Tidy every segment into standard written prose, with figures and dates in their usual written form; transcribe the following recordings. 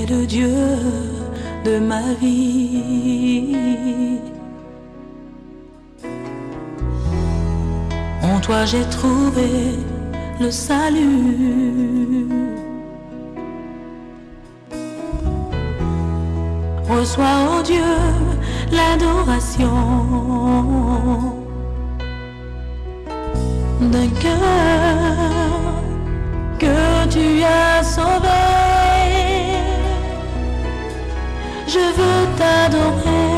le Dieu de ma vie. En toi j'ai trouvé le salut. Reçois, ô Dieu, l'adoration d'un cœur que tu as sauvé. Je veux t'adorer.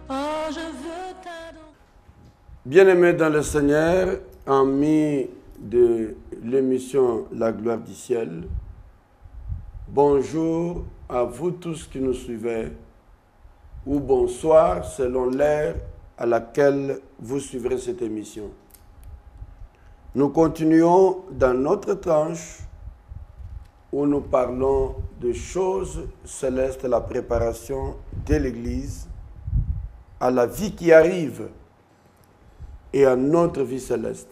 Oh, je veux t'adorer. Bien-aimés dans le Seigneur, amis de l'émission La Gloire du Ciel, bonjour à vous tous qui nous suivez, ou bonsoir selon l'heure à laquelle vous suivrez cette émission. Nous continuons dans notre tranche où nous parlons de choses célestes, la préparation de l'Église à la vie qui arrive et à notre vie céleste.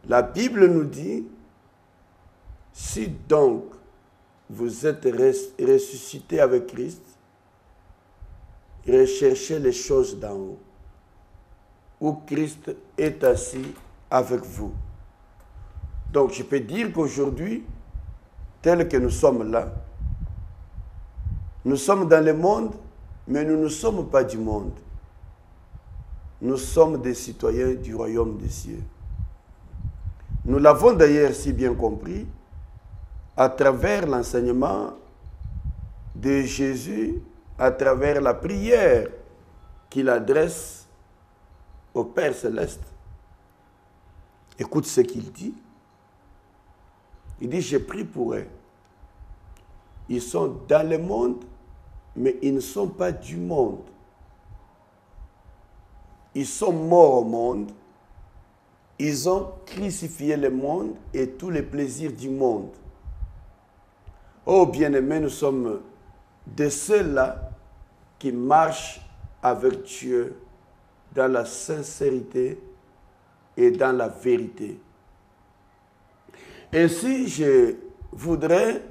La Bible nous dit, si donc vous êtes ressuscités avec Christ, recherchez les choses d'en haut, où Christ est assis avec vous. Donc je peux dire qu'aujourd'hui, tel que nous sommes là, nous sommes dans le monde, mais nous ne sommes pas du monde. Nous sommes des citoyens du royaume des cieux. Nous l'avons d'ailleurs si bien compris à travers l'enseignement de Jésus, à travers la prière qu'il adresse au Père Céleste. Écoute ce qu'il dit. Il dit, j'ai prié pour eux. Ils sont dans le monde, mais ils ne sont pas du monde. Ils sont morts au monde. Ils ont crucifié le monde et tous les plaisirs du monde. Oh bien-aimés, nous sommes de ceux-là qui marchent avec Dieu dans la sincérité et dans la vérité. Ainsi, je voudrais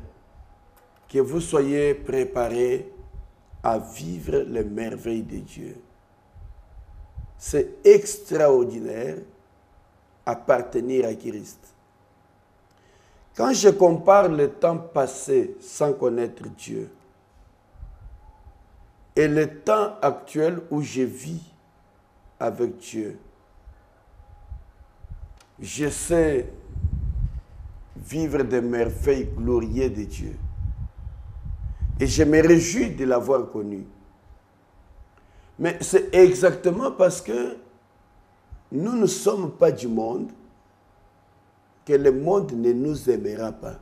que vous soyez préparés à vivre les merveilles de Dieu. C'est extraordinaire appartenir à Christ. Quand je compare le temps passé sans connaître Dieu et le temps actuel où je vis avec Dieu, je sais vivre des merveilles glorieuses de Dieu. Et je me réjouis de l'avoir connu. Mais c'est exactement parce que nous ne sommes pas du monde que le monde ne nous aimera pas.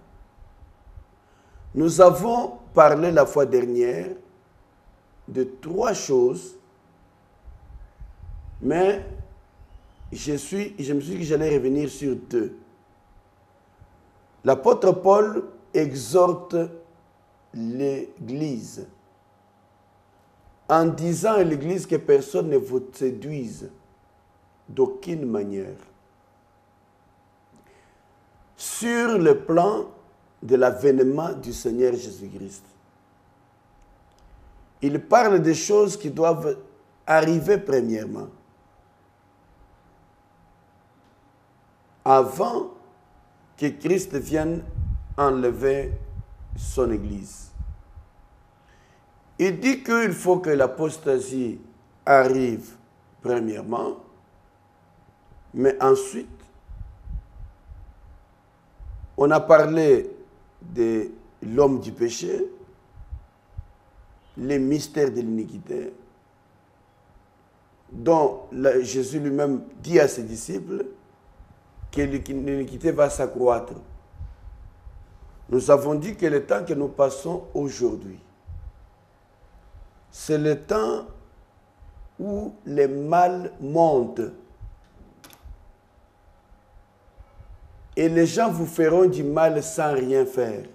Nous avons parlé la fois dernière de 3 choses, mais je me suis dit que j'allais revenir sur 2. L'apôtre Paul exhorte l'Église en disant à l'Église que personne ne vous séduise d'aucune manière sur le plan de l'avènement du Seigneur Jésus-Christ. Il parle des choses qui doivent arriver premièrement, avant que Christ vienne enlever son Église. Il dit qu'il faut que l'apostasie arrive premièrement, mais ensuite, on a parlé de l'homme du péché, les mystères de l'iniquité, dont Jésus lui-même dit à ses disciples que l'iniquité va s'accroître. Nous avons dit que le temps que nous passons aujourd'hui, c'est le temps où le mal monte. Et les gens vous feront du mal sans rien faire.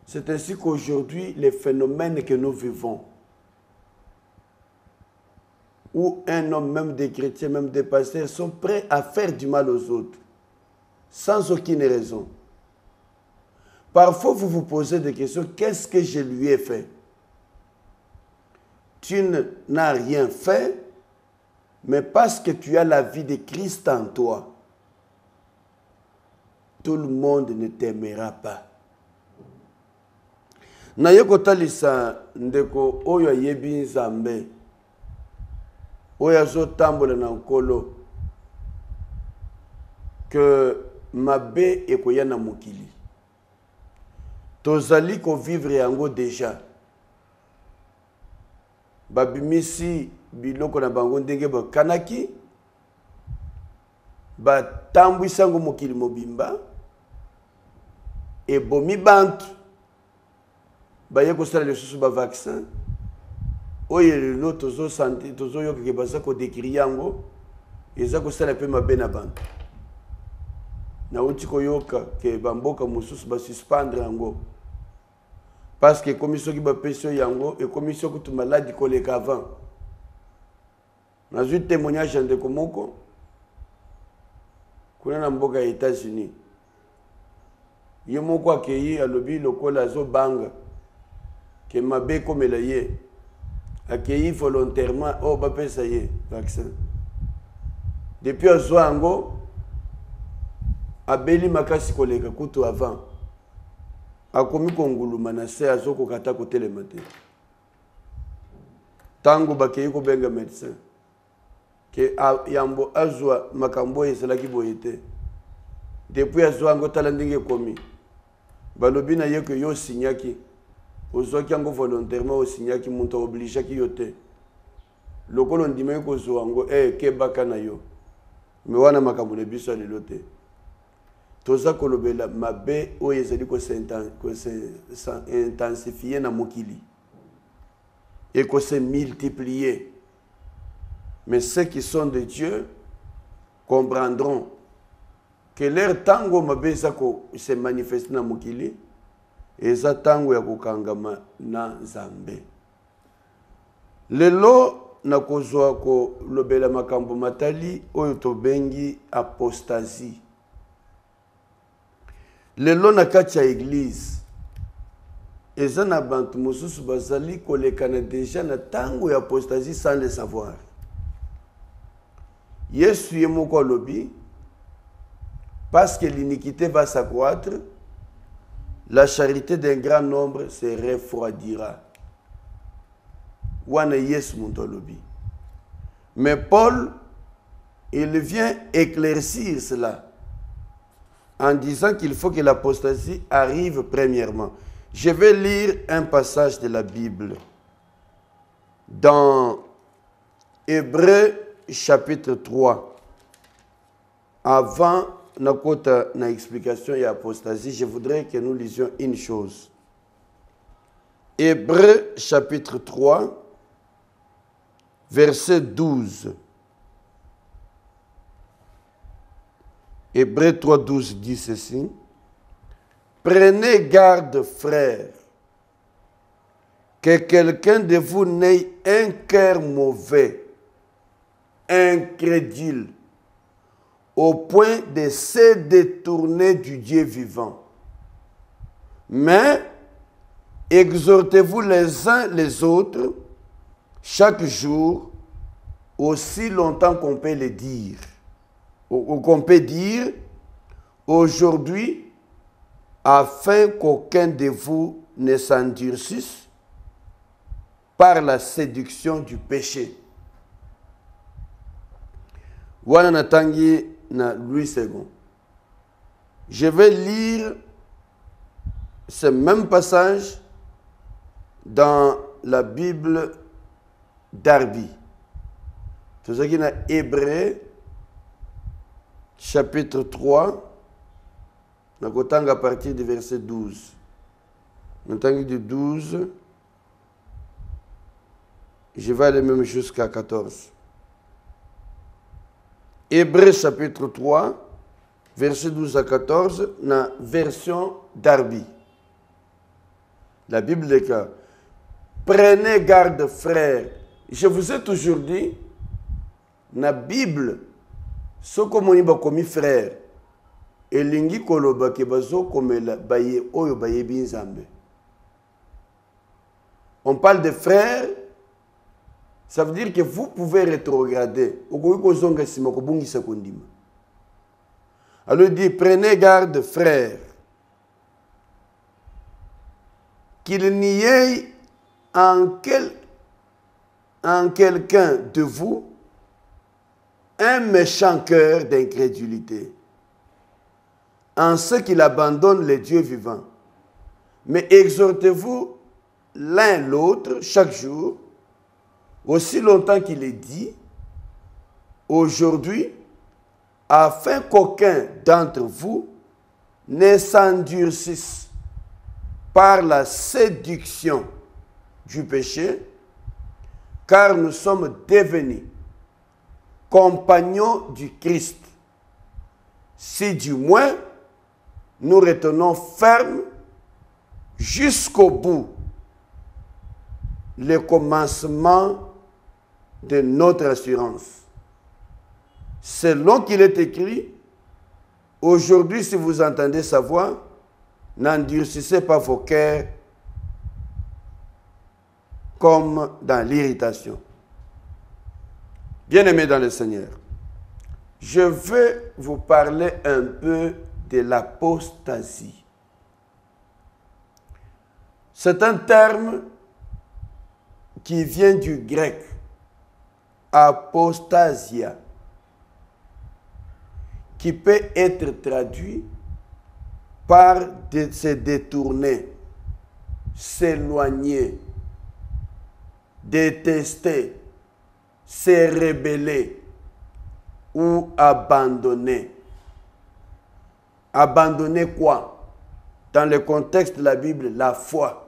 C'est ainsi qu'aujourd'hui, les phénomènes que nous vivons, où un homme, même des chrétiens, même des pasteurs, sont prêts à faire du mal aux autres, sans aucune raison. Parfois, vous vous posez des questions, qu'est-ce que je lui ai fait? Tu n'as rien fait, mais parce que tu as la vie de Christ en toi, tout le monde ne t'aimera pas. Naye kotalisa ndeko oyo ayebi Nzambe, oyo azotambola na nkolo, que mabe ekoya na mokili. Tozali ko vivre yango déjà. Babimisi biloko na bango ndenge bakanaki, batambwisango mokili mobimba, ebomi bantu, baye kosala lisusu ba vaccin, oyo lelo tozo santé, tozo yoka ke baza ko décrire yango, eza kosala pe mabe na bantu. Na uti koyoka ke bamboka mosusu ba suspendre yango. Parce que commission qui va pêcher yango et commission qui tout malade collègue avant. Dans un témoignage de Komoko, qu'on a dans mboka aux États-Unis. Yomoko accueilli à lobby local à Zobanga, que mabe comme la yé, accueilli volontairement au bapé ça y est vaccin. Depuis à Zoango, à Beli makasi collègue kutu avant. Akomi kongulu manase azoko kata kotele mate. Tango bakei ko benga médecin. Que yambo azwa makambo esalaki boyete. Depuis azwa ngo talandinge komi. Balobi na yeke yo signaki. Ozwaki yango volontairement o signaki muntu oblige ki yote. Lokolo ndime ko zwa ngo ke baka na yo. Me wana makambo le biso le lote. Toza kolobela mabe oyo ezali ko intensifier na mokili et ko se multiplier. Mais ceux qui sont de Dieu comprendront que leur tango mabe zako se manifeste na mokili eza tango ya kokangama na Nzambe. Lelo na kozwa ko lobela makambo matali oyo tobengi apostasie. Lelo na kati ya église eza na bantu mosusu bazali kolekana déjà na tango ya apostasie sans le savoir. Yesu ye moko alobi, parce que l'iniquité va s'accroître, la charité d'un grand nombre se refroidira. Wana Yesu muntu alobi. Mais Paul, il vient éclaircir cela en disant qu'il faut que l'apostasie arrive premièrement. Je vais lire un passage de la Bible dans Hébreux chapitre 3. Avant na explication et apostasie, je voudrais que nous lisions une chose. Hébreux chapitre 3, verset 12. Hébreux 3, 12 dit ceci. Prenez garde, frères, que quelqu'un de vous n'ait un cœur mauvais, incrédule, au point de se détourner du Dieu vivant. Mais exhortez-vous les uns les autres chaque jour, aussi longtemps qu'on peut le dire. Ou qu'on peut dire aujourd'hui, afin qu'aucun de vous ne s'endurcisse par la séduction du péché. Voilà natangi na Louis II. Je vais lire ce même passage dans la Bible d'Arby. Tout ce qui est dans Hébreux chapitre 3, à partir du verset 12. Du 12, je vais aller même jusqu'à 14. Hébreux chapitre 3, verset 12 à 14, dans la version d'Arby. La Bible déclare, prenez garde, frères. Je vous ai toujours dit na Bible soko moni ba komi frère elingi koloba ke bazo komela baye oyo baye binzambe. On parle de frères, ça veut dire que vous pouvez rétrograder. Alors il dit, prenez garde frères, qu'il n'y ait en quelqu'un de vous un méchant cœur d'incrédulité, en ce qu'il abandonne les dieux vivants. Mais exhortez-vous l'un l'autre chaque jour, aussi longtemps qu'il est dit, aujourd'hui, afin qu'aucun d'entre vous ne s'endurcisse par la séduction du péché, car nous sommes devenus compagnons du Christ, si du moins nous retenons ferme jusqu'au bout le commencement de notre assurance. Selon qu'il est écrit, aujourd'hui, si vous entendez sa voix, n'endurcissez pas vos cœurs comme dans l'irritation. Bien-aimés dans le Seigneur, je veux vous parler un peu de l'apostasie. C'est un terme qui vient du grec, apostasia, qui peut être traduit par se détourner, s'éloigner, détester, se rebeller ou abandonner. Abandonner quoi? Dans le contexte de la Bible, la foi.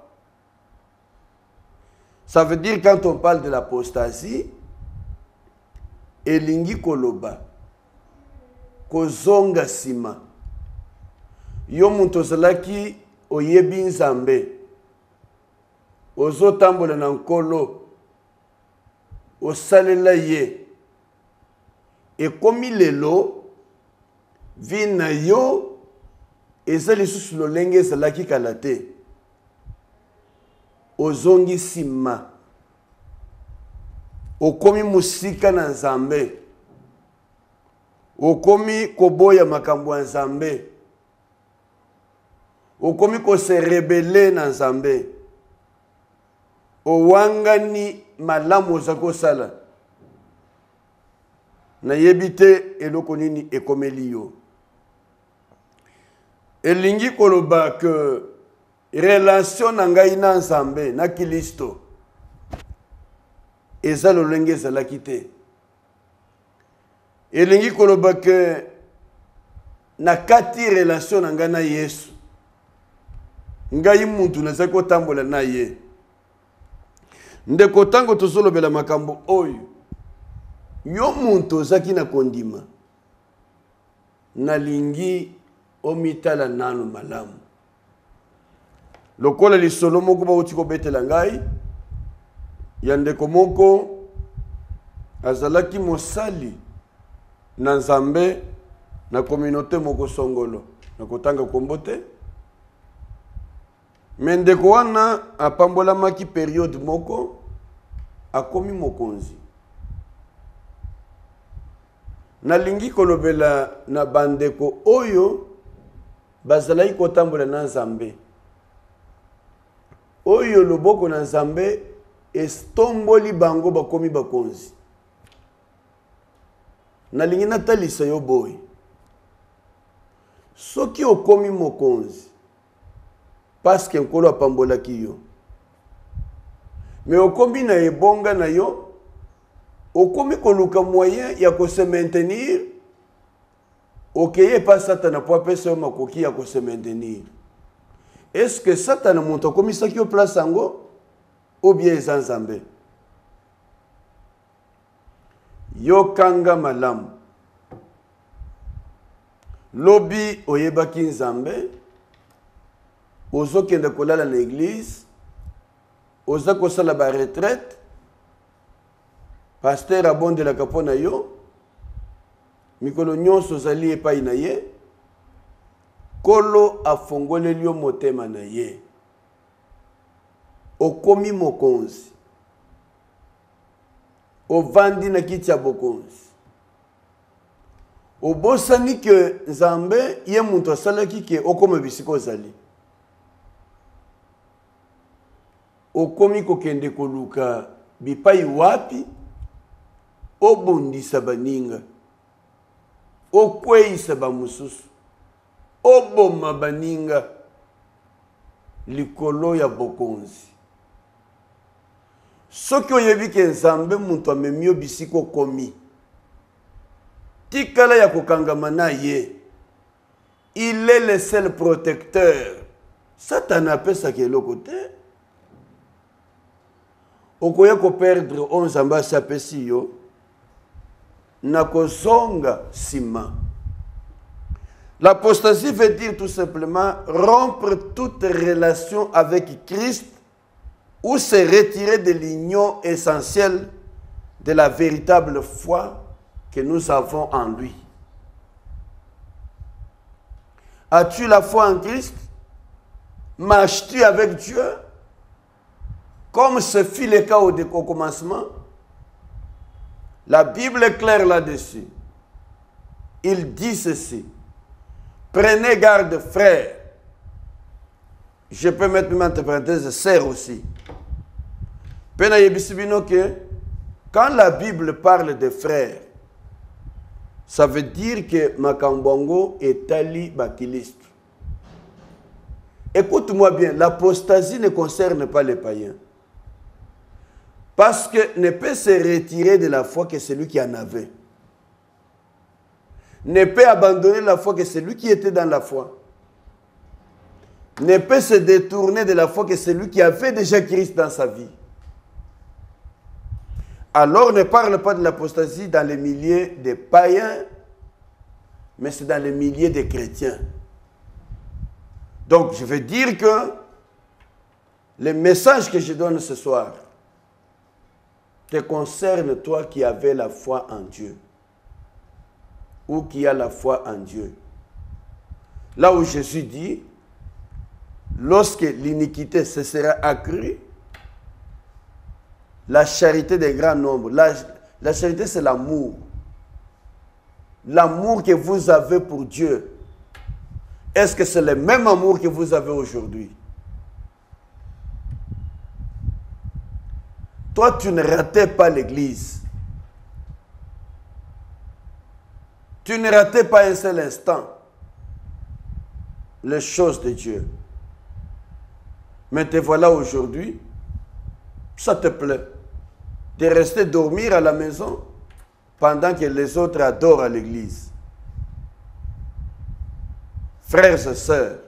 Ça veut dire quand on parle de l'apostasie, elingi koloba, kozonga sima. Yo muntu ozalaki oyebi nzambe, ozotambola na nkolo, osalela ye, ekomi lelo, vi na yo, eza lisusu lolenge ezalaki kala te. Ozongi sima, okomi musika na nzambe, okomi koboya makambo ya nzambe, okomi ko se rebele na nzambe, owangani malamu ozako sala, na yebite eloko nini ekomeli yo. Elingi koloba ke relation na ngai na nzambe na Kristo eza lolenge ezalaki te. Elingi koloba ke na kati relation na ngai na Yesu, ngai muntu nazali kotambola na ye. Ndeko tango tozolobela makambo oyo, yo muntu ozaki na kondima, nalingi omitala nanu malamu. Lokola lisolo moko bauti kobetela ngai, ya ndeko moko azalaki mosali na nzambe na communauté moko songolo, na kotanga kombo te. Mais ndeko wana apambolamaki periode moko, akomi mokonzi. Nalingi kolobela na bandeko oyo bazalaki kotambola na nzambe, oyo loboko na nzambe estomboli bango bakomi bakonzi. Nalingi natalisa yo boy, soki okomi mokonzi parce que nkolo apambolaki yo, mais okomi na ebonga na yo, okomi koluka moyen ya ko se maintenir, okeye pa Satana po apesa yo makoki ya ko se maintenir. Est-ce que Satana monto komi saki yo place ango ou bien eza nzambe? Yo kanga malamu, lobi oyebaki nzambe, ozo kende kolala na église, oza kosala ba retraite, pasteur abondelaka mpo na yo, mikolo nyonso ozali epai na ye, Kolo afongoleli yo motema na ye. Okomi mokonzi. Ovandi na kiti ya bokonzi. Obosani ke Nzambe ye muntu asalaki ke okoma bisika ozali. Okomi kokende koluka bipai wapi obondisa baninga. Okweisa bamususu. Oboma baninga likolo ya bokonzi. Soki oyebi ke Nzambe muntu amemi bisiko komi. Tikala ya kokangama na ye. Il est le seul protecteur. Satan apesa keloko te. Okoya ko perdre 11 ambasi apesi yo. Na kozonga sima. L'apostasie veut dire tout simplement rompre toute relation avec Christ ou se retirer de l'union essentielle de la véritable foi que nous avons en lui. As-tu la foi en Christ? Marches-tu avec Dieu? Comme ce fut le cas au commencement? La Bible est claire là-dessus. Il dit ceci. Prenez garde, frères. Je peux mettre entre parenthèses, sœurs aussi. Quand la Bible parle de frères, ça veut dire que Makambongo est Ali Bakiliste. Écoute-moi bien, l'apostasie ne concerne pas les païens. Parce que ne peut se retirer de la foi que celui qui en avait. Ne peut abandonner la foi que celui qui était dans la foi. Ne peut se détourner de la foi que celui qui avait déjà Christ dans sa vie. Alors ne parle pas de l'apostasie dans les milliers des païens, mais c'est dans les milliers des chrétiens. Donc je veux dire que le message que je donne ce soir te concerne toi qui avais la foi en Dieu. Ou qui a la foi en Dieu. Là où Jésus dit, lorsque l'iniquité se sera accrue, la charité des grands nombres, la charité c'est l'amour. L'amour que vous avez pour Dieu, est-ce que c'est le même amour que vous avez aujourd'hui? Toi, tu ne ratais pas l'église. Tu ne ratais pas un seul instant les choses de Dieu. Mais te voilà aujourd'hui, ça te plaît de rester dormir à la maison pendant que les autres adorent à l'église. Frères et sœurs,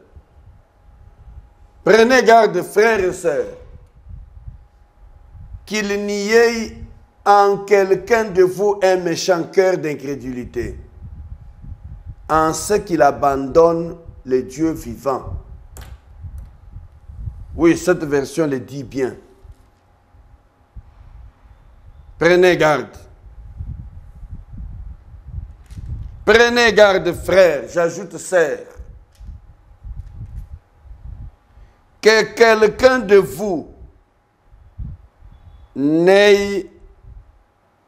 prenez garde, frères et sœurs, qu'il n'y ait en quelqu'un de vous un méchant cœur d'incrédulité, en ce qu'il abandonne le Dieu vivant. Oui, cette version le dit bien. Prenez garde. Prenez garde, frères, j'ajoute sœurs, que quelqu'un de vous n'ait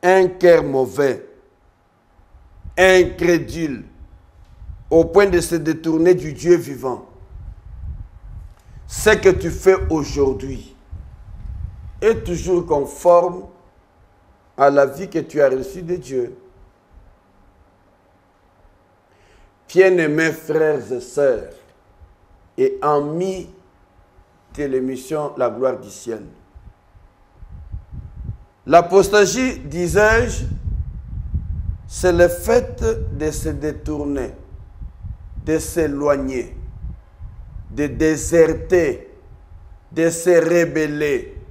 un cœur mauvais, incrédule, au point de se détourner du Dieu vivant. Ce que tu fais aujourd'hui est toujours conforme à la vie que tu as reçue de Dieu. Bien-aimés frères et sœurs et amis de l'émission La gloire du ciel. L'apostasie, disais-je, c'est le fait de se détourner, de s'éloigner, de déserter, de se rebeller,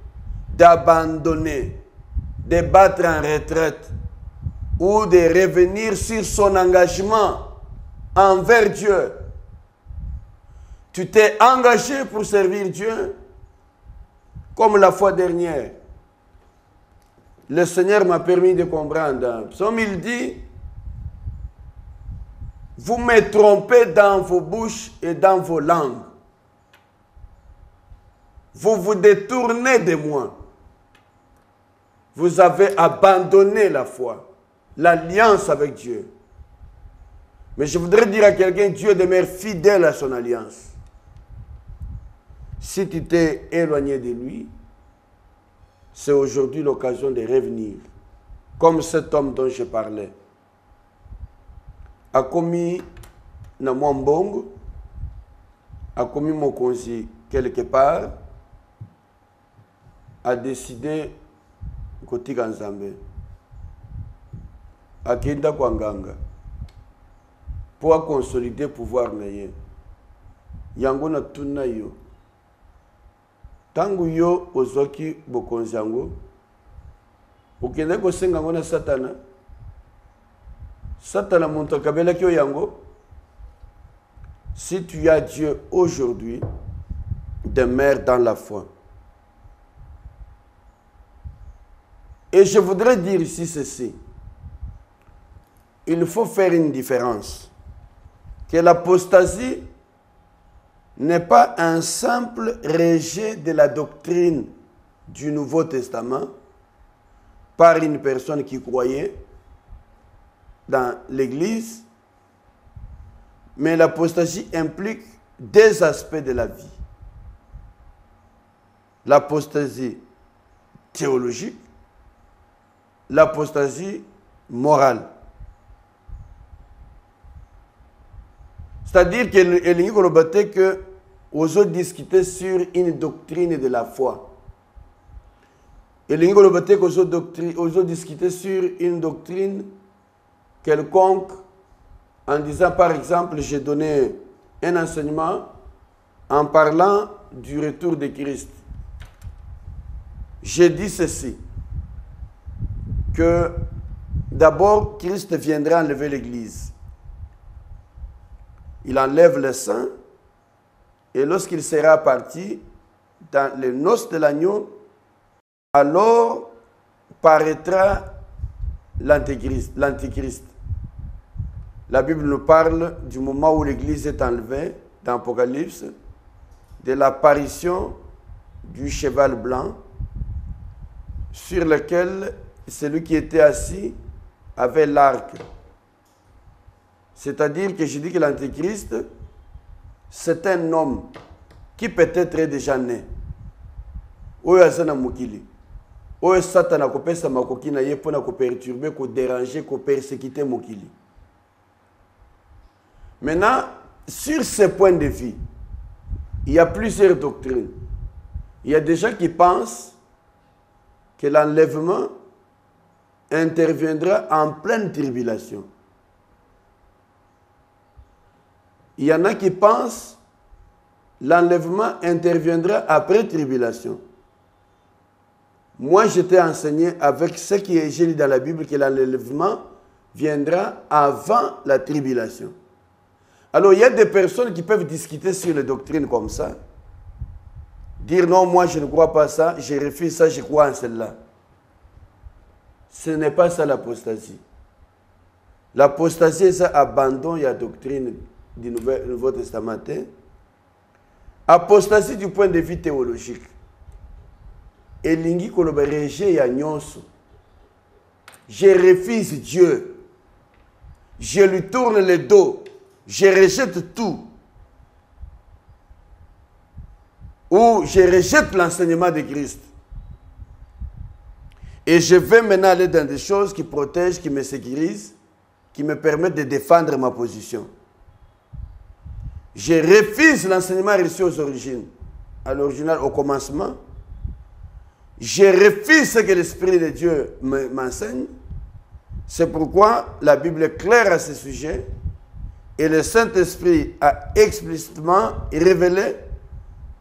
d'abandonner, de battre en retraite ou de revenir sur son engagement envers Dieu. Tu t'es engagé pour servir Dieu comme la fois dernière. Le Seigneur m'a permis de comprendre. Psaume, il dit, Vous me trompez dans vos bouches et dans vos langues. Vous vous détournez de moi. Vous avez abandonné la foi, l'alliance avec Dieu. Mais je voudrais dire à quelqu'un, Dieu demeure fidèle à son alliance. Si tu t'es éloigné de lui, c'est aujourd'hui l'occasion de revenir. Comme cet homme dont je parlais. A commis na mwambongo, a commis mon conseil quelque part, a décidé côté Nzambe. A kenda kwa nganga. Pour consolider le pouvoir naye. Yango na tuna yo. Tangu yo ozoki bokonzi yango. Ukende ko senga ngona Satana. Satana montre kabela kyo yango. Si tu as Dieu aujourd'hui, demeure dans la foi. Et je voudrais dire ici ceci. Il faut faire une différence. Que l'apostasie n'est pas un simple rejet de la doctrine du Nouveau Testament par une personne qui croyait dans l'Église, mais l'apostasie implique deux aspects de la vie. L'apostasie théologique, l'apostasie morale. C'est-à-dire que aux autres discuter sur une doctrine de la foi. Et aux autres discuter sur une doctrine quelconque en disant par exemple, j'ai donné un enseignement en parlant du retour de Christ. J'ai dit ceci, que d'abord Christ viendra enlever l'Église. Il enlève les saints et lorsqu'il sera parti dans les noces de l'agneau, alors paraîtra l'antéchrist. La Bible nous parle du moment où l'Église est enlevée dans l'Apocalypse, de l'apparition du cheval blanc sur lequel celui qui était assis avait l'arc. C'est-à-dire que je dis que l'Antéchrist, c'est un homme qui peut-être est déjà né. Oyo azana mukili. Oyo Satan a kopesa makoki na ye pona ko perturber, ko déranger, ko persécuter mukili. Maintenant, sur ce point de vue, il y a plusieurs doctrines. Il y a des gens qui pensent que l'enlèvement interviendra en pleine tribulation. Il y en a qui pensent que l'enlèvement interviendra après tribulation. Moi, je t'ai enseigné avec ce qui est écrit dans la Bible que l'enlèvement viendra avant la tribulation. Alors, il y a des personnes qui peuvent discuter sur les doctrines comme ça. Dire non, moi je ne crois pas ça, je refuse ça, je crois en celle-là. Ce n'est pas ça l'apostasie. L'apostasie, c'est abandon de la doctrine du Nouveau Testament. Apostasie du point de vue théologique. Et lingi kolobe rejet ya nyonso. Je refuse Dieu. Je lui tourne le dos. Je rejette tout. Ou je rejette l'enseignement de Christ. Et je vais maintenant aller dans des choses qui protègent, qui me sécurisent, qui me permettent de défendre ma position. Je refuse l'enseignement reçu aux origines, à l'original, au commencement. Je refuse ce que l'Esprit de Dieu m'enseigne. C'est pourquoi la Bible est claire à ce sujet. Et le Saint-Esprit a explicitement révélé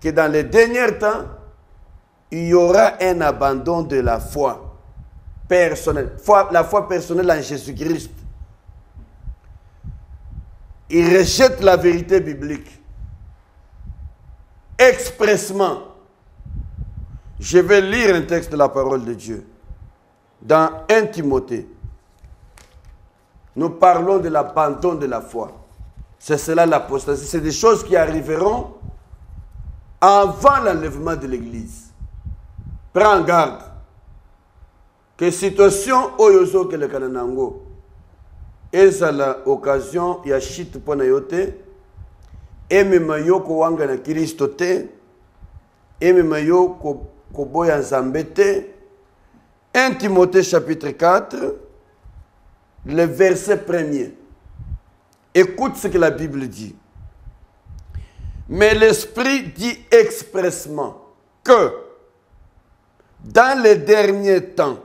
que dans les derniers temps, il y aura un abandon de la foi personnelle. La foi personnelle en Jésus-Christ. Il rejette la vérité biblique. Expressement. Je vais lire un texte de la parole de Dieu. Dans 1 Timothée, nous parlons de l'abandon de la foi. C'est cela l'apostasie. C'est des choses qui arriveront avant l'enlèvement de l'Église. Prends garde. Que situation oyozo que le kananango. Et ça l'occasion, il y a chute pour nayote. Et même yo ko wanga na Kristo te. Et même yo ko boya nzambe te. 1 Timothée chapitre 4, le verset 1er. Écoute ce que la Bible dit. Mais l'Esprit dit expressement que dans les derniers temps,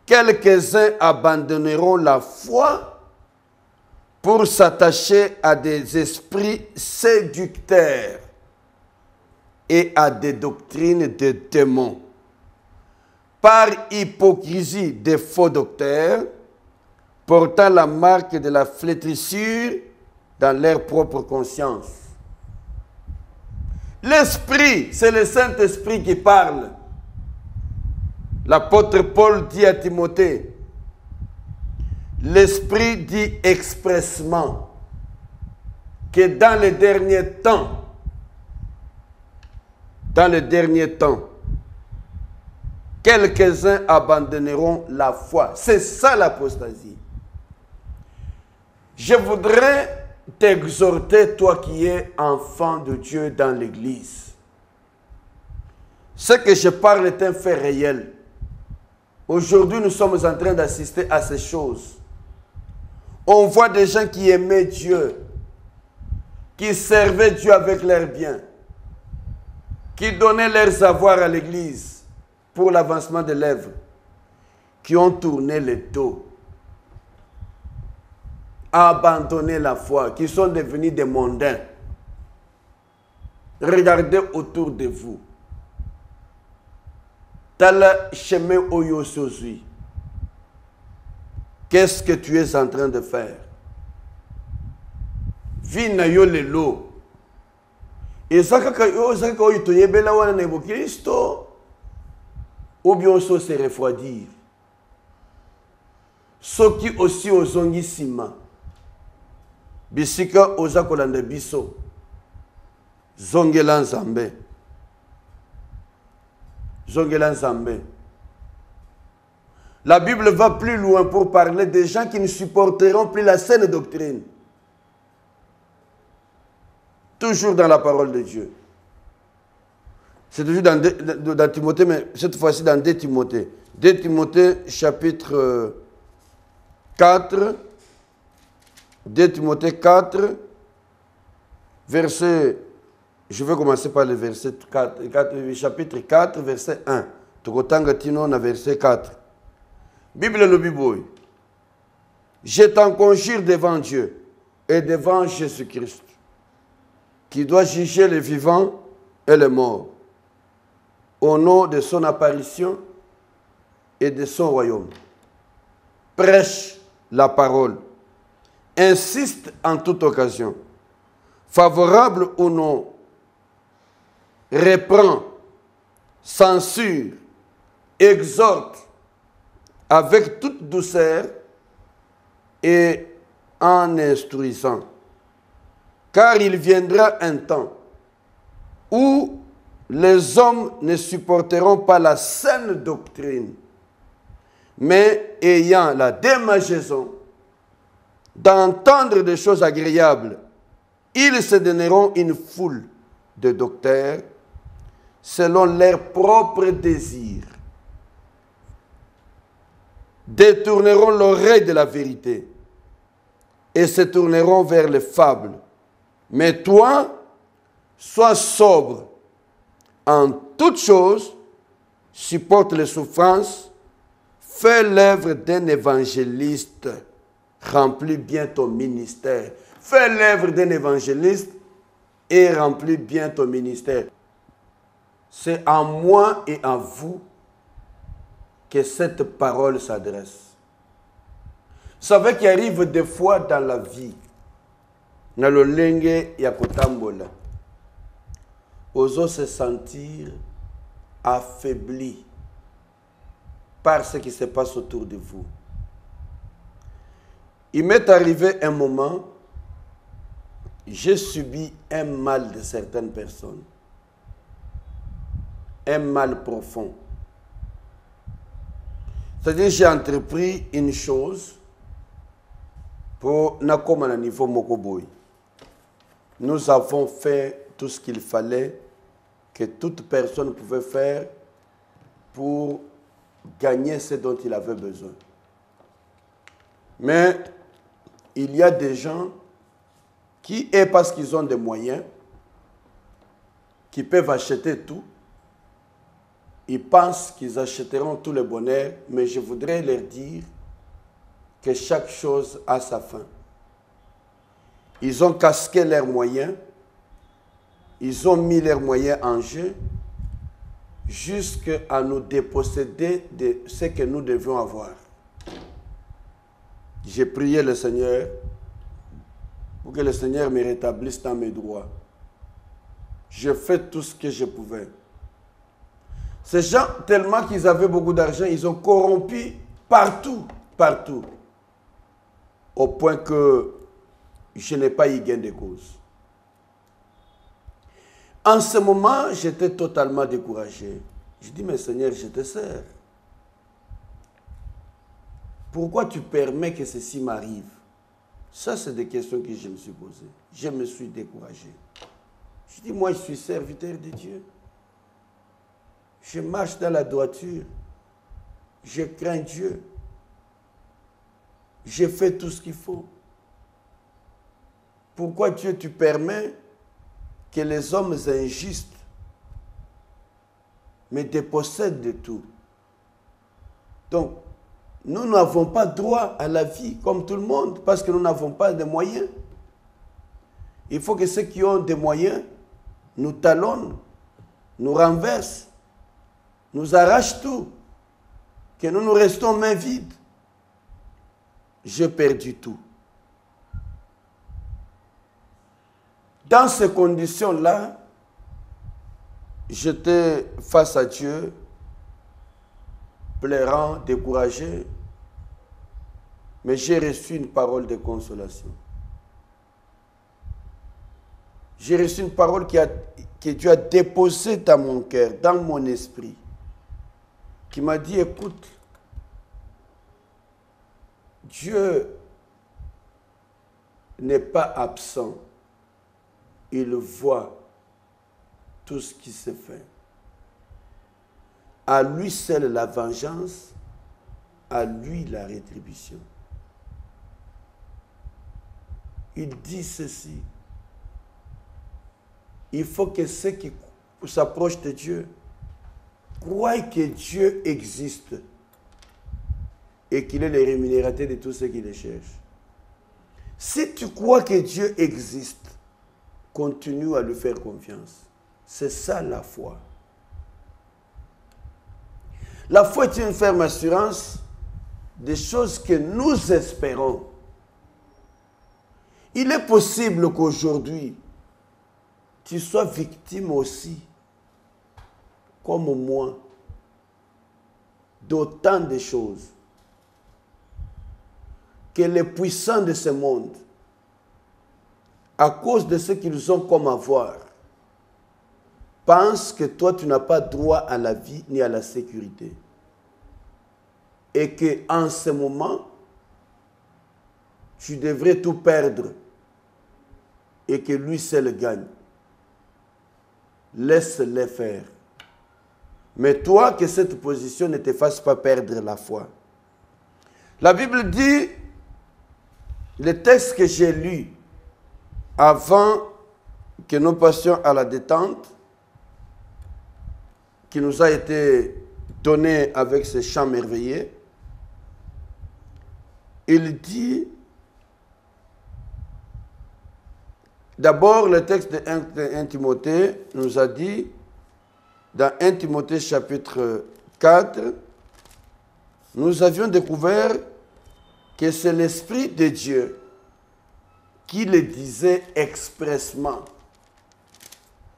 quelques-uns abandonneront la foi pour s'attacher à des esprits séducteurs et à des doctrines de démons. Par hypocrisie des faux docteurs, portant la marque de la flétrissure dans leur propre conscience. L'Esprit, c'est le Saint-Esprit qui parle. L'apôtre Paul dit à Timothée, l'Esprit dit expressement que dans les derniers temps, quelques-uns abandonneront la foi. C'est ça l'apostasie. Je voudrais t'exhorter, toi qui es enfant de Dieu dans l'Église. Ce que je parle est un fait réel. Aujourd'hui, nous sommes en train d'assister à ces choses. On voit des gens qui aimaient Dieu, qui servaient Dieu avec leurs biens, qui donnaient leurs avoirs à l'Église pour l'avancement de l'œuvre, qui ont tourné le dos, abandonné la foi, qui sont devenus des mondains. Regardez autour de vous. Tala chemin oyo sozui. Qu'est-ce que tu es en train de faire? Vina yo lelo. Et ça que oyo to yebela wana na Kristo. Ou bien on se refroidir. Ceux qui aussi ozongi sima. Bisika oza kolanda biso. Zongela nzambe. Zongela nzambe. La Bible va plus loin pour parler des gens qui ne supporteront plus la saine doctrine. Toujours dans la parole de Dieu. C'est toujours dans Timothée, mais cette fois-ci dans 2 Timothée. 2 Timothée chapitre 4. 2 Timothée 4, verset, je vais commencer par le verset 4, chapitre 4, verset 1. Tokotanga tino na verset 4. Bible le Biboui. Je t'en conjure devant Dieu et devant Jésus-Christ, qui doit juger les vivants et les morts, au nom de son apparition et de son royaume. Prêche la parole. Insiste en toute occasion, favorable ou non, reprend, censure, exhorte avec toute douceur et en instruisant. Car il viendra un temps où les hommes ne supporteront pas la saine doctrine, mais ayant la démangeaison d'entendre des choses agréables, ils se donneront une foule de docteurs selon leurs propres désirs, détourneront l'oreille de la vérité et se tourneront vers les fables. Mais toi, sois sobre en toutes choses, supporte les souffrances, fais l'œuvre d'un évangéliste, remplis bien ton ministère. Fais l'œuvre d'un évangéliste et remplis bien ton ministère. C'est à moi et à vous que cette parole s'adresse. Vous savez qu'il arrive des fois dans la vie, dans le lenge yakotambola, oso se sentir affaibli par ce qui se passe autour de vous. Il m'est arrivé un moment j'ai subi un mal de certaines personnes. Un mal profond. C'est-à-dire, j'ai entrepris une chose pour Nakoma niveau Mokoboy. Nous avons fait tout ce qu'il fallait que toute personne pouvait faire pour gagner ce dont il avait besoin. Mais il y a des gens qui, et parce qu'ils ont des moyens, qui peuvent acheter tout, ils pensent qu'ils achèteront tout le bonheur, mais je voudrais leur dire que chaque chose a sa fin. Ils ont casqué leurs moyens, ils ont mis leurs moyens en jeu, jusqu'à nous déposséder de ce que nous devions avoir. J'ai prié le Seigneur pour que le Seigneur me rétablisse dans mes droits. J'ai fait tout ce que je pouvais. Ces gens, tellement qu'ils avaient beaucoup d'argent, ils ont corrompu partout, partout. Au point que je n'ai pas eu gain de cause. En ce moment, j'étais totalement découragé. Je dis, mais Seigneur, je te sers. Pourquoi tu permets que ceci m'arrive? Ça, c'est des questions que je me suis posées. Je me suis découragé. Je dis, moi, je suis serviteur de Dieu. Je marche dans la droiture. Je crains Dieu. J'ai fait tout ce qu'il faut. Pourquoi Dieu, tu permets que les hommes injustes me dépossèdent de tout? Donc, nous n'avons pas droit à la vie comme tout le monde parce que nous n'avons pas de moyens. Il faut que ceux qui ont des moyens nous talonnent, nous renversent, nous arrachent tout, que nous restons mains vides. J'ai perdu tout. Dans ces conditions-là, j'étais face à Dieu, pleurant, découragé, mais j'ai reçu une parole de consolation. J'ai reçu une parole que Dieu a déposée dans mon cœur, dans mon esprit, qui m'a dit, écoute, Dieu n'est pas absent. Il voit tout ce qui se fait. À lui seul la vengeance, à lui la rétribution. Il dit ceci. Il faut que ceux qui s'approchent de Dieu croient que Dieu existe et qu'il est le rémunérateur de tous ceux qui le cherchent. Si tu crois que Dieu existe, continue à lui faire confiance. C'est ça la foi. La foi est une ferme assurance des choses que nous espérons. Il est possible qu'aujourd'hui, tu sois victime aussi, comme moi, d'autant de choses que les puissants de ce monde, à cause de ce qu'ils ont comme avoir, pensent que toi, tu n'as pas droit à la vie ni à la sécurité. Et qu'en ce moment, tu devrais tout perdre et que lui seul gagne. Laisse-les faire. Mais toi, que cette position ne te fasse pas perdre la foi. La Bible dit, le texte que j'ai lu avant que nous passions à la détente, qui nous a été donné avec ce chant merveilleux, il dit, d'abord le texte de 1 Timothée nous a dit, dans 1 Timothée chapitre 4, nous avions découvert que c'est l'Esprit de Dieu qui le disait expressement.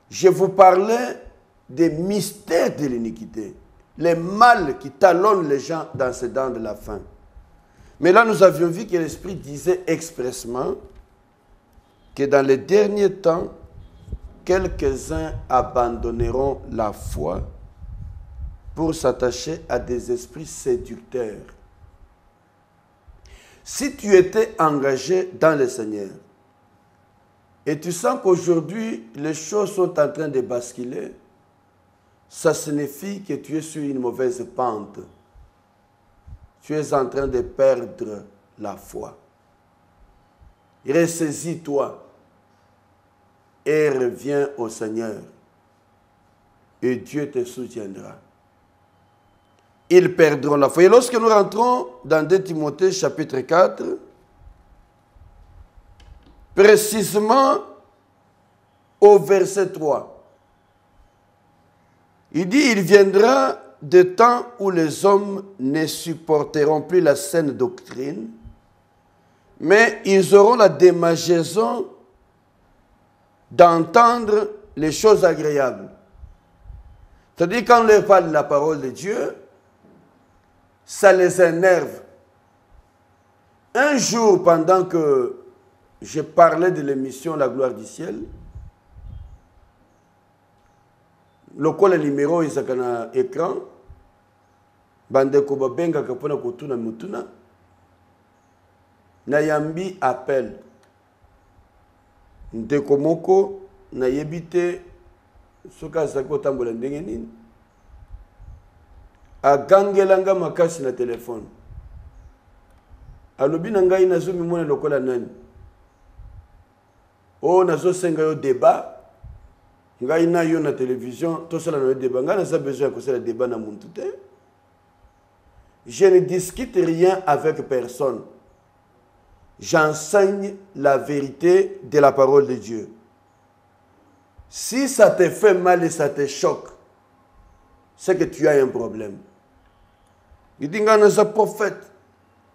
Je vous parlais des mystères de l'iniquité, les mal qui talonnent les gens dans ces dents de la faim. Mais là, nous avions vu que l'Esprit disait expressement que dans les derniers temps, quelques-uns abandonneront la foi pour s'attacher à des esprits séducteurs. Si tu étais engagé dans le Seigneur et tu sens qu'aujourd'hui les choses sont en train de basculer, ça signifie que tu es sur une mauvaise pente. Tu es en train de perdre la foi. Ressaisis-toi et reviens au Seigneur. Et Dieu te soutiendra. Ils perdront la foi. Et lorsque nous rentrons dans 2 Timothée chapitre 4, précisément au verset 3, il dit, il viendra des temps où les hommes ne supporteront plus la saine doctrine, mais ils auront la démangeaison d'entendre les choses agréables. C'est-à-dire, quand on leur parle de la parole de Dieu, ça les énerve. Un jour, pendant que je parlais de l'émission La gloire du ciel, le numéro est à l'écran, bandeko babenga kapona kotuna mutuna, nayambi appel. Ndeko moko nayebite soka zako tambola ndenge nini. Agangelanga makasi na telefone. Alobi na ngai nazo mimona lokola nani. Oh nazo senga yo débat. Ngai na yo na télévision, to sala na débat. Ngai na sa besoin ko sala débat na muntu te. Je ne discute rien avec personne. J'enseigne la vérité de la parole de Dieu. Si ça te fait mal et ça te choque, c'est que tu as un problème. Il dit nga na prophète.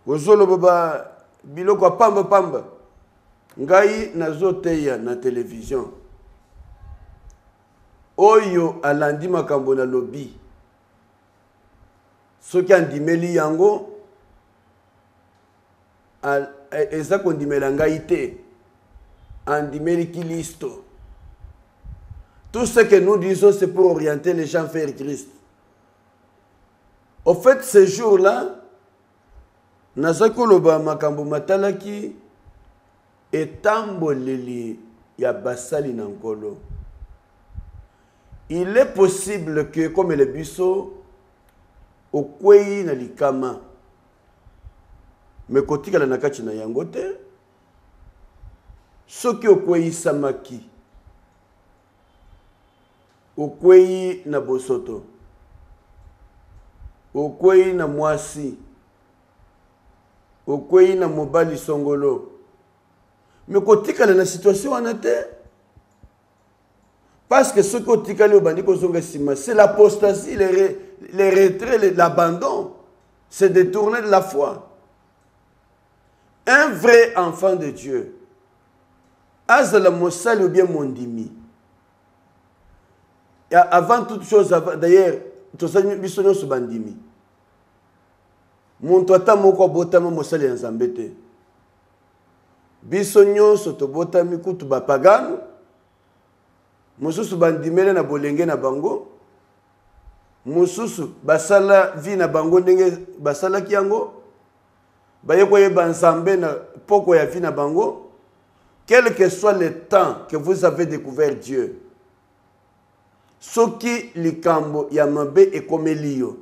Ozolo baba biloko pamba pamba. Ngai nazo teya na télévision. Oyo alandi makambo na lobby. Soki andimeli yango eza kondimela ngai te. Andimeli Kilisto. Tout ce que nous disons, c'est pour orienter les gens vers Christ. Au fait, ce jour-là, nazako loba makambo matalaki etamboleli ya basali na nkolo. Il est possible que, comme le biso, au kwei na likama, me kotika la nakati na yangote, soki au kwei samaki, au kwei na bosoto, au kwei na mwasi, au kwei na mobali songolo, me kotika la situation anate. Parce que ce que c'est l'apostasie, le retrait, l'abandon. C'est détourner de la foi. Un vrai enfant de Dieu. Azala Mossali ou bien Mondimi. Avant toute chose, d'ailleurs, tout ça, nous sommes sur Bandimi. Mon toata moko botama Mossali Nzambete. Bisonyo soto botami kutu bapagano. Mususu bandimele na bolenge na bango. Mususu basala vi na bango ndenge basala kiango. Bayeko ye bansambe na poko ya vi na bango. Quel que soit le temps que vous avez découvert Dieu. Soki likambo ya mabe ekomeliyo.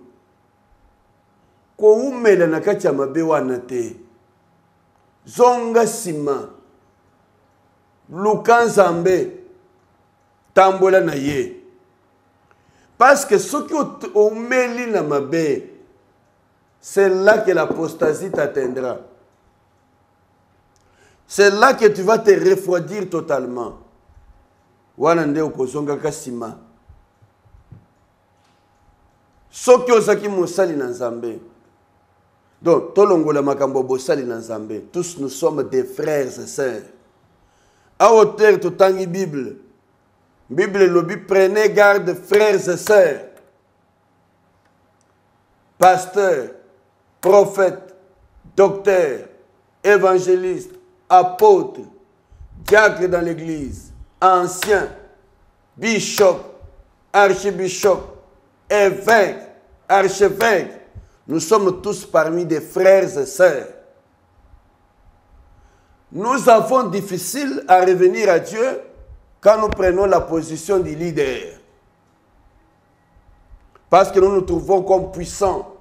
Ko umela na kati ya mabe wana te. Zonga sima. Lukanzambe. Tambola na ye. Parce que ce qui omeli na mabe, c'est là que l'apostasie t'atteindra. C'est là que tu vas te refroidir totalement. Wana nde okozonga kasima. Soki ozaki mosali na Nzambe. Donc, tolongola makambo bosali na Nzambe. Tous nous sommes des frères et sœurs. À hauteur totangi Bible. Bible lobi, prenez garde, frères et sœurs, pasteurs, prophètes, docteurs, évangélistes, apôtres, diacre dans l'église, ancien, bishop, archibishop, évêque, archevêque, nous sommes tous parmi des frères et sœurs. Nous avons difficile à revenir à Dieu quand nous prenons la position du leader. Parce que nous nous trouvons comme puissants.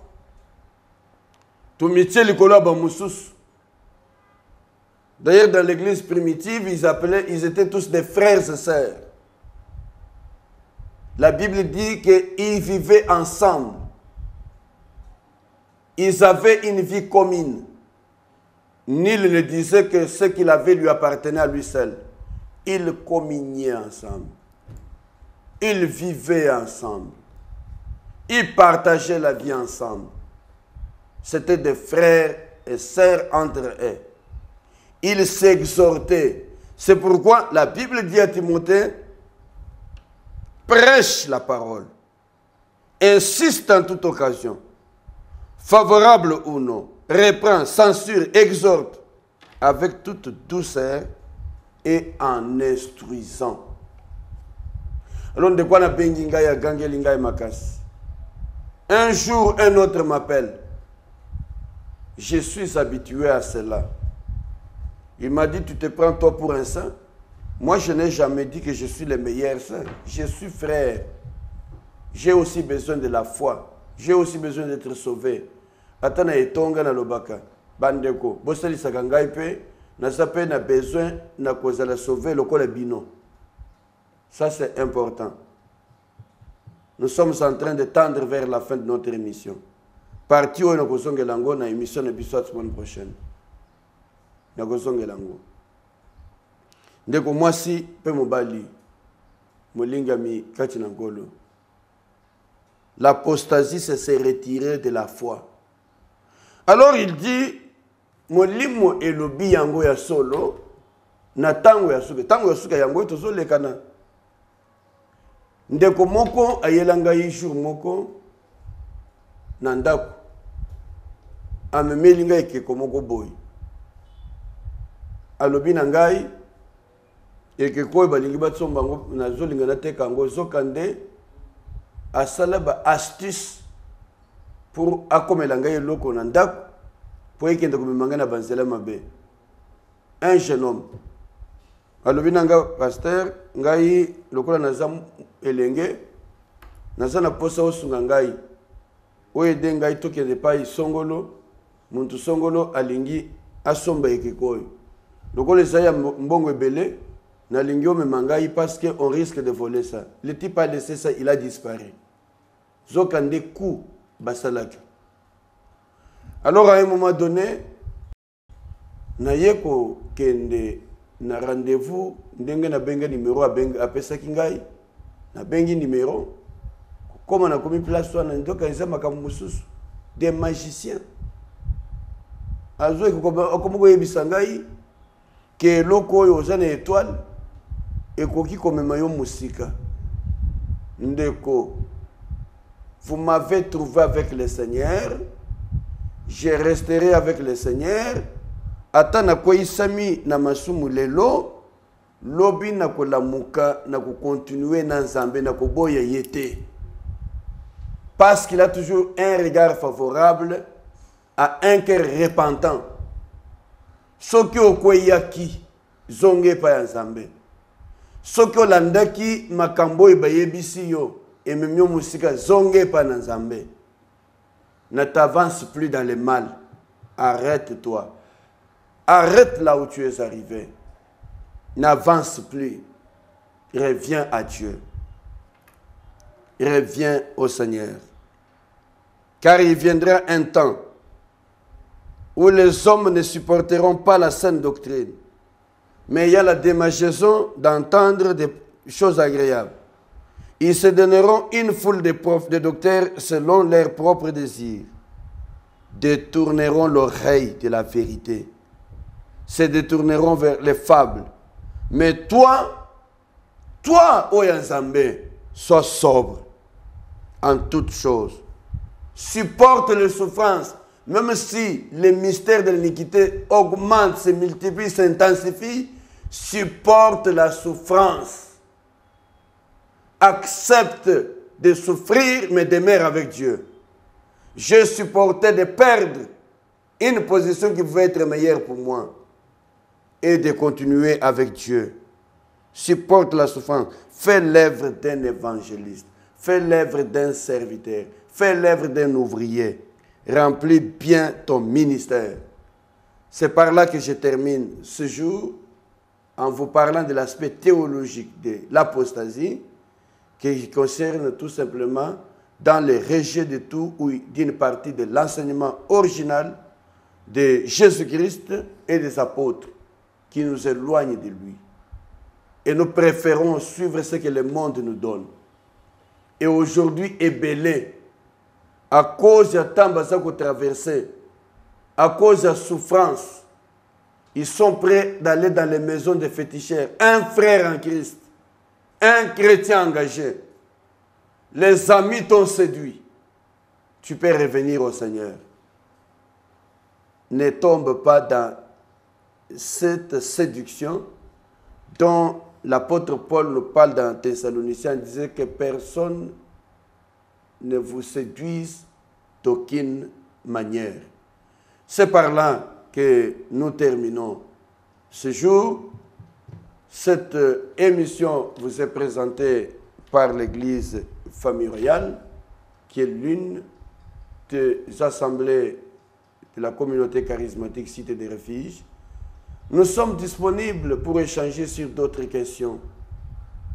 D'ailleurs, dans l'église primitive, ils étaient tous des frères et sœurs. La Bible dit qu'ils vivaient ensemble. Ils avaient une vie commune. Nul ne disait que ce qu'il avait lui appartenait à lui seul. Ils communiaient ensemble. Ils vivaient ensemble. Ils partageaient la vie ensemble. C'était des frères et sœurs entre eux. Ils s'exhortaient. C'est pourquoi la Bible dit à Timothée, prêche la parole. Insiste en toute occasion. Favorable ou non. Reprend, censure, exhorte. Avec toute douceur et en instruisant. Alors, de quoi on a benginga gangelinga makas. Un jour, un autre m'appelle. Je suis habitué à cela. Il m'a dit, tu te prends toi pour un saint? Moi, je n'ai jamais dit que je suis le meilleur saint. Je suis frère. J'ai aussi besoin de la foi. J'ai aussi besoin d'être sauvé. Atana etonga na lobaka. Bandeko. Bosali sakangai pe. Na sape na besoin na kozala sauver lokola bino. Ça, c'est important. Nous sommes en train de tendre vers la fin de notre émission. Parti où nous avons lango na émission de bisou la semaine prochaine. Nous avons lango. Ndeko mwasi pe mobali. Molingami kati na ngolo. L'apostasie, c'est se retirer de la foi. Alors il dit, molimo elobi yango ya solo, na tango ya suka. Tango ya suka yango tozo lekana. Ndeko moko ayelanga jour moko na ndako. Amemeli ngai ekeko moko boy. Alobi na ngai ekeko balingi batsomba ngo nazolinga na teka ngo zokande asala ba astuce pour akomela ngai eloko na ndako pour ekende komemanga na banzela mabe. Un jeune homme alobi na nga pasteur ngai lokola naza elenge naza na posa osunga ngai oyede ngai tokende pai songolo muntu songolo alingi asomba ekeko oyo lokola ezali ya mbongo ebele nalingi omema ngai parce qu'on risque de voler ça. Le type a laissé ça, il a disparu. Zokande coup basalaki. Alors à un moment donné, nayeko kende na rendez-vous ndenge na benga numéro a pesaki ngai na bengi numéro comme na komi place toi na ndoka nza makambo mususu des magiciens. Azo comme ko yebisa ngai ke loko oyo ozana étoile ekoki komema yo musika. Ndeko, vous m'avez trouvé avec le Seigneur, je resterai avec le Seigneur. Ata na koisami na masumu lelo, lobi na kolamuka na continuer na nzambe na koboya yete. Parce qu'il a toujours un regard favorable à un cœur repentant. Soki okweyaki zonge pa nzambe. Soki olandaki makambo ebayebisi yo ememyo musika zonge pa na nzambe. Ne t'avance plus dans le mal. Arrête-toi. Arrête là où tu es arrivé. N'avance plus. Reviens à Dieu. Reviens au Seigneur. Car il viendra un temps où les hommes ne supporteront pas la saine doctrine. Mais il y a la démageaison d'entendre des choses agréables. Ils se donneront une foule de profs, de docteurs selon leurs propres désirs. Détourneront l'oreille de la vérité. Se détourneront vers les fables. Mais toi, Oyanzambe, sois sobre en toutes choses. Supporte les souffrances, même si les mystères de l'iniquité augmentent, se multiplient, s'intensifient. supporte la souffrance, accepte de souffrir, mais demeure avec Dieu. Je supportais de perdre une position qui pouvait être meilleure pour moi et de continuer avec Dieu. Supporte la souffrance. Fais l'œuvre d'un évangéliste. Fais l'œuvre d'un serviteur. Fais l'œuvre d'un ouvrier. Remplis bien ton ministère. C'est par là que je termine ce jour en vous parlant de l'aspect théologique de l'apostasie qui concerne tout simplement dans le rejet de tout ou d'une partie de l'enseignement original de Jésus-Christ et des apôtres qui nous éloignent de lui. Et nous préférons suivre ce que le monde nous donne. Et aujourd'hui, ébellé, à cause de tant de traverser, à cause de la souffrance, ils sont prêts d'aller dans les maisons des féticheurs. Un frère en Christ, un chrétien engagé, les amis t'ont séduit. Tu peux revenir au Seigneur. Ne tombe pas dans cette séduction dont l'apôtre Paul nous parle dans Thessaloniciens. Il disait que personne ne vous séduise d'aucune manière. C'est par là que nous terminons ce jour. Cette émission vous est présentée par l'Église Famille Royale, qui est l'une des assemblées de la communauté charismatique Cité des Refuges. Nous sommes disponibles pour échanger sur d'autres questions.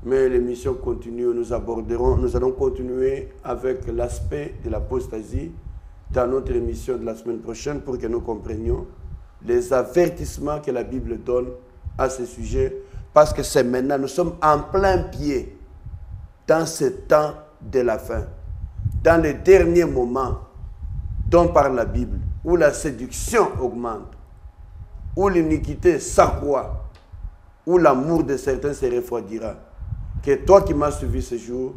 Mais l'émission continue, nous allons continuer avec l'aspect de l'apostasie dans notre émission de la semaine prochaine pour que nous comprenions les avertissements que la Bible donne à ce sujet. Parce que c'est maintenant, nous sommes en plein pied dans ce temps de la fin, dans les derniers moments dont parle la Bible, où la séduction augmente, où l'iniquité s'accroît, où l'amour de certains se refroidira. Que toi qui m'as suivi ce jour,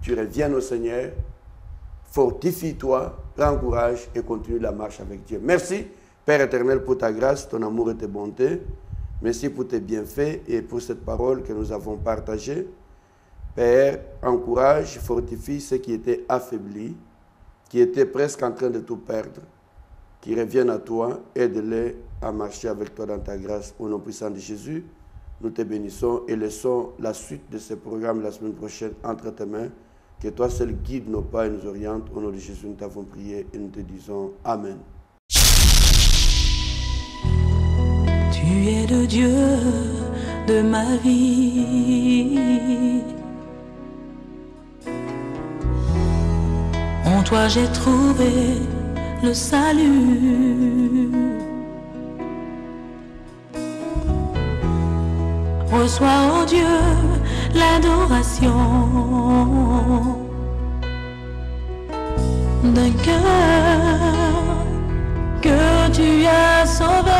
tu reviennes au Seigneur, fortifie-toi, prends courage et continue la marche avec Dieu. Merci, Père éternel, pour ta grâce, ton amour et tes bontés. Merci pour tes bienfaits et pour cette parole que nous avons partagée. Père, encourage, fortifie ceux qui étaient affaiblis, qui étaient presque en train de tout perdre, qui reviennent à toi, aide-les à marcher avec toi dans ta grâce. Au nom puissant de Jésus, nous te bénissons et laissons la suite de ce programme la semaine prochaine entre tes mains. Que toi seul guide nos pas et nous oriente. Au nom de Jésus, nous t'avons prié et nous te disons Amen. Tu es le Dieu de ma vie. En toi j'ai trouvé le salut. Reçois, ô Dieu, l'adoration d'un cœur que tu as sauvé.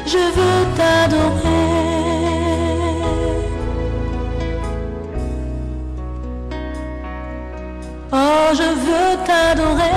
Je veux t'adorer. Oh, je veux t'adorer.